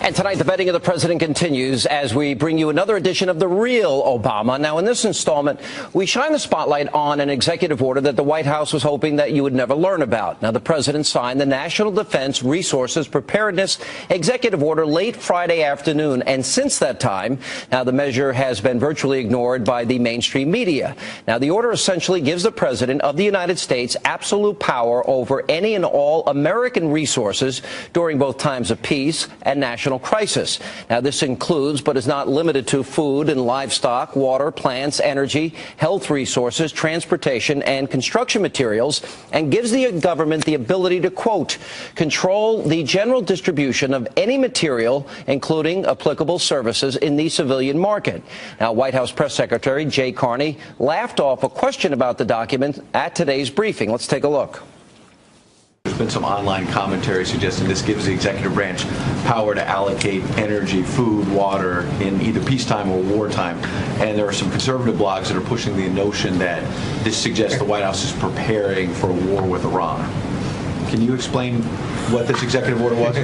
And tonight, the betting of the president continues as we bring you another edition of The Real Obama. Now, in this installment, we shine the spotlight on an executive order that the White House was hoping that you would never learn about. Now, the president signed the National Defense Resources Preparedness Executive Order late Friday afternoon. And since that time, now the measure has been virtually ignored by the mainstream media. Now, the order essentially gives the president of the United States absolute power over any and all American resources during both times of peace and national crisis. Now, this includes, but is not limited to, food and livestock, water, plants, energy, health resources, transportation, and construction materials, and gives the government the ability to, quote, control the general distribution of any material, including applicable services, in the civilian market. Now, White House Press Secretary Jay Carney laughed off a question about the document at today's briefing. Let's take a look. There's been some online commentary suggesting this gives the executive branch power to allocate energy, food, water in either peacetime or wartime. And there are some conservative blogs that are pushing the notion that this suggests the White House is preparing for a war with Iran. Can you explain what this executive order was?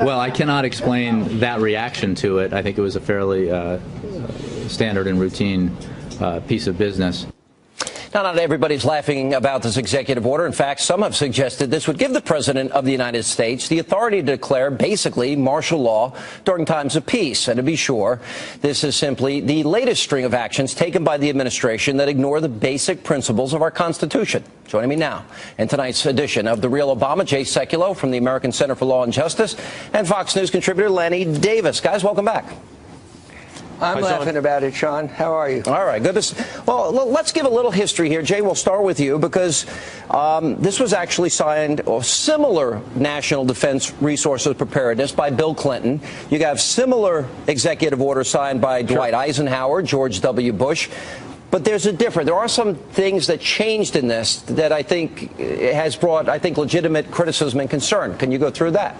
Well, I cannot explain that reaction to it. I think it was a fairly standard and routine piece of business. Now, not everybody's laughing about this executive order. In fact, some have suggested this would give the president of the United States the authority to declare basically martial law during times of peace. And to be sure, this is simply the latest string of actions taken by the administration that ignore the basic principles of our Constitution. Joining me now in tonight's edition of The Real Obama, Jay Sekulow from the American Center for Law and Justice, and Fox News contributor Lanny Davis. Guys, welcome back. I'm laughing about it, Sean. How are you? All right, good. Well, let's give a little history here. Jay, we'll start with you because this was actually signed, or similar National Defense Resources Preparedness by Bill Clinton. You have similar executive orders signed by Dwight Eisenhower, George W. Bush. But there's a difference. There are some things that changed in this that I think has brought, legitimate criticism and concern. Can you go through that?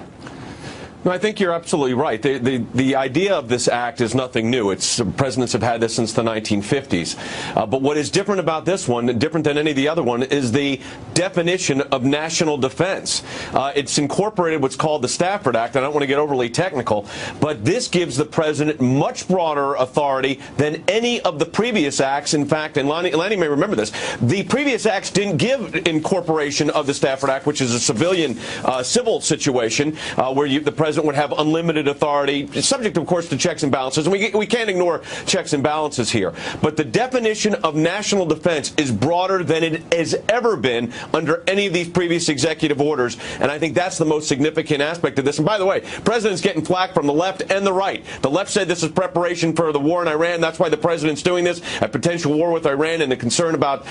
No, I think you're absolutely right. The idea of this act is nothing new. Presidents have had this since the 1950s. But what is different about this one, different than any of the other one, is the definition of national defense. It's incorporated what's called the Stafford Act. I don't want to get overly technical, but this gives the president much broader authority than any of the previous acts. In fact, and Lanny may remember this, the previous acts didn't give incorporation of the Stafford Act, which is a civilian civil situation where the president would have unlimited authority, subject, of course, to checks and balances. And we can't ignore checks and balances here. But the definition of national defense is broader than it has ever been under any of these previous executive orders. And I think that's the most significant aspect of this. And by the way, president's getting flack from the left and the right. The left said this is preparation for the war in Iran. That's why the president's doing this, a potential war with Iran and the concern about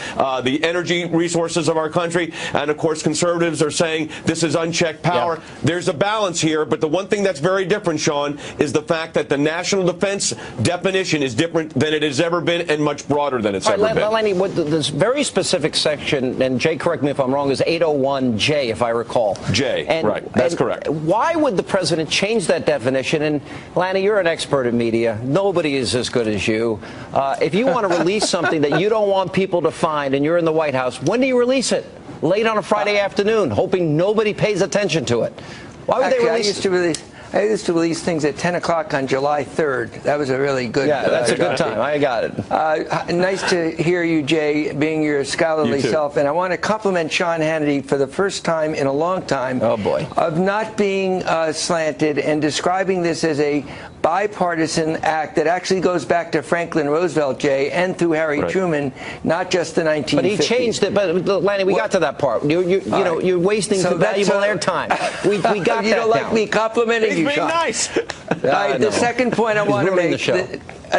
the energy resources of our country. And, of course, conservatives are saying this is unchecked power. Yeah. There's a balance here, but the one thing that's very different, Sean, is the fact that the national defense definition is different than it has ever been and much broader than it's ever been. Lenny, this very specific section, and Jay, correct me if I'm wrong, is 801J, if I recall. J, right. That's correct. Why would the president change that definition? And, Lanny, you're an expert in media. Nobody is as good as you. If you want to release something that you don't want people to find and you're in the White House, when do you release it? Late on a Friday afternoon, hoping nobody pays attention to it. Why would they release it? I used to release things at 10 o'clock on July 3rd. That was a really good... Yeah, that's a good time. I got it. Nice to hear you, Jay, being your scholarly self. And I want to compliment Sean Hannity for the first time in a long time of not being slanted and describing this as a bipartisan act that actually goes back to Franklin Roosevelt, Jay, and through Harry Truman, not just the 1950s. But he changed it. But, Lanny, we got to that part. You're wasting valuable airtime. We got that. You don't like me complimenting you, Being Sean. nice. The second point I want to make,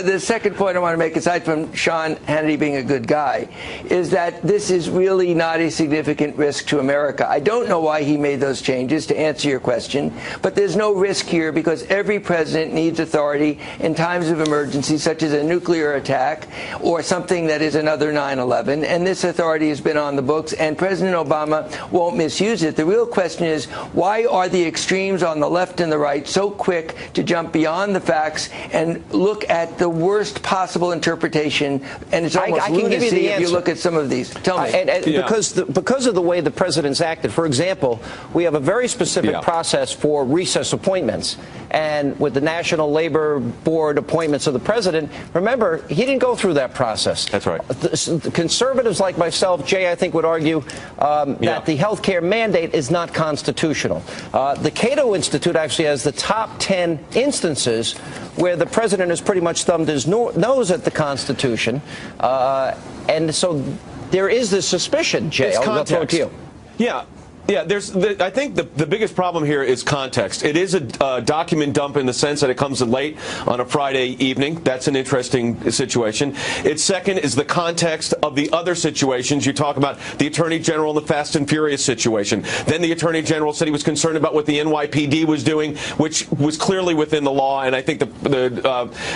the second point I want to make, aside from Sean Hannity being a good guy, is that this is really not a significant risk to America. I don't know why he made those changes, to answer your question, but there's no risk here because every president needs authority in times of emergency, such as a nuclear attack or something that is another 9/11, and this authority has been on the books, and President Obama won't misuse it. The real question is, why are the extremes on the left and the right so quick to jump beyond the facts and look at the worst possible interpretation, and it's almost lunacy if you look at some of these. Tell me. Because of the way the president's acted, for example, we have a very specific process for recess appointments. And with the National Labor Board appointments of the president, remember, he didn't go through that process. That's right. The conservatives like myself, Jay, I think would argue that the health care mandate is not constitutional. The Cato Institute actually has the top 10 instances where the president has pretty much thumbed his nose at the Constitution. And so there is this suspicion, Jay. I'll throw it to you. Yeah. Yeah, I think the biggest problem here is context. It is a document dump in the sense that it comes in late on a Friday evening. That's an interesting situation. Its second is the context of the other situations. You talk about the Attorney General and the Fast and Furious situation. Then the Attorney General said he was concerned about what the NYPD was doing, which was clearly within the law, and I think the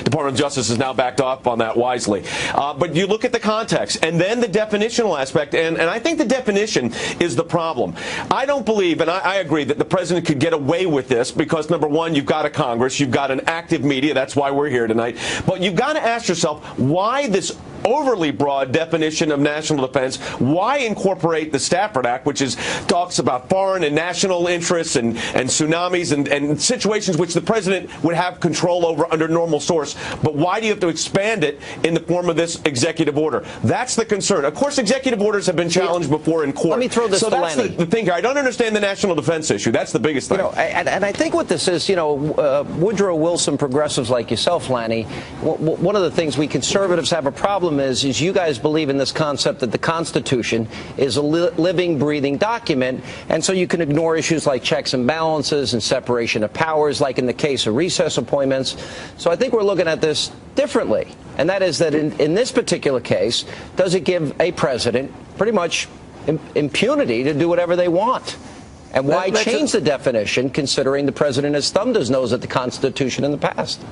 Department of Justice has now backed off on that wisely. But you look at the context, and then the definitional aspect, and I think the definition is the problem. I don't believe, and I agree, that the president could get away with this because, number one, you've got a Congress, you've got an active media, that's why we're here tonight. But you've got to ask yourself, why this overly broad definition of national defense? Why incorporate the Stafford Act, which talks about foreign and national interests and tsunamis and situations which the president would have control over under normal source? But why do you have to expand it in the form of this executive order? That's the concern. Of course, executive orders have been challenged before in court. Let me throw this to that's Lenny. the thing here. I don't understand the national defense issue. That's the biggest thing. And I think what this is, Woodrow Wilson progressives like yourself, Lanny, one of the things we conservatives have a problem is you guys believe in this concept that the Constitution is a living, breathing document, and so you can ignore issues like checks and balances and separation of powers, like in the case of recess appointments. So I think we're looking at this differently, and that is that in this particular case, does it give a president pretty much impunity to do whatever they want? And why change the definition, considering the president has thumbed his nose at the Constitution in the past?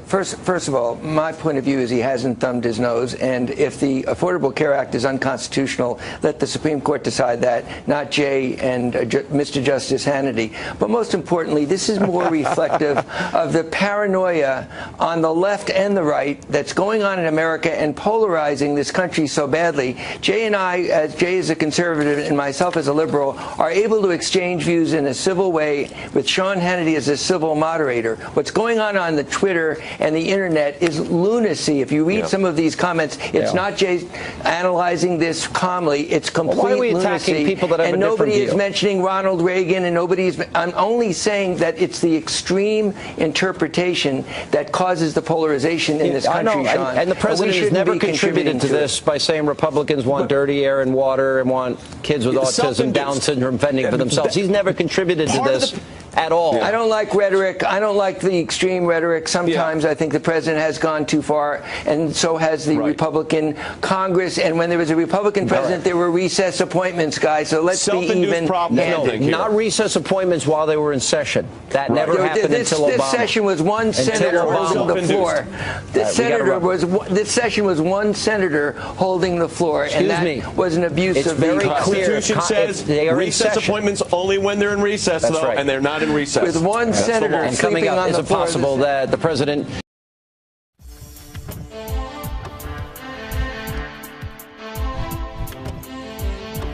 First of all, my point of view is he hasn't thumbed his nose, and if the Affordable Care Act is unconstitutional, let the Supreme Court decide that, not Jay and Mr. Justice Hannity. But most importantly, this is more reflective of the paranoia on the left and the right that's going on in America and polarizing this country so badly. Jay and I, as Jay is a conservative and myself as a liberal, are able to exchange views in a civil way with Sean Hannity as a civil moderator. What's going on the Twitter and the internet is lunacy. If you read some of these comments, it's not Jay analyzing this calmly. It's complete why are we lunacy. Attacking people that have and a nobody different is view? mentioning Ronald Reagan, and I'm only saying that it's the extreme interpretation that causes the polarization in this country, Sean. And the president has never contributed to this by saying Republicans want dirty air and water and want kids with autism, Down syndrome fending for themselves. He's never contributed to this at all. I don't like rhetoric. I don't like the extreme rhetoric. Sometimes I think the president has gone too far, and so has the Republican Congress. And when there was a Republican president, there were recess appointments, guys. So let's be even. Not recess appointments while they were in session. That never happened until Obama. This session was one senator holding the floor. This session was one senator holding the floor, and that was an abuse of the Constitution. Says recess appointments only when they're in recess, though, and they're not in recess. With one senator sleeping on the floor. Is it possible that the president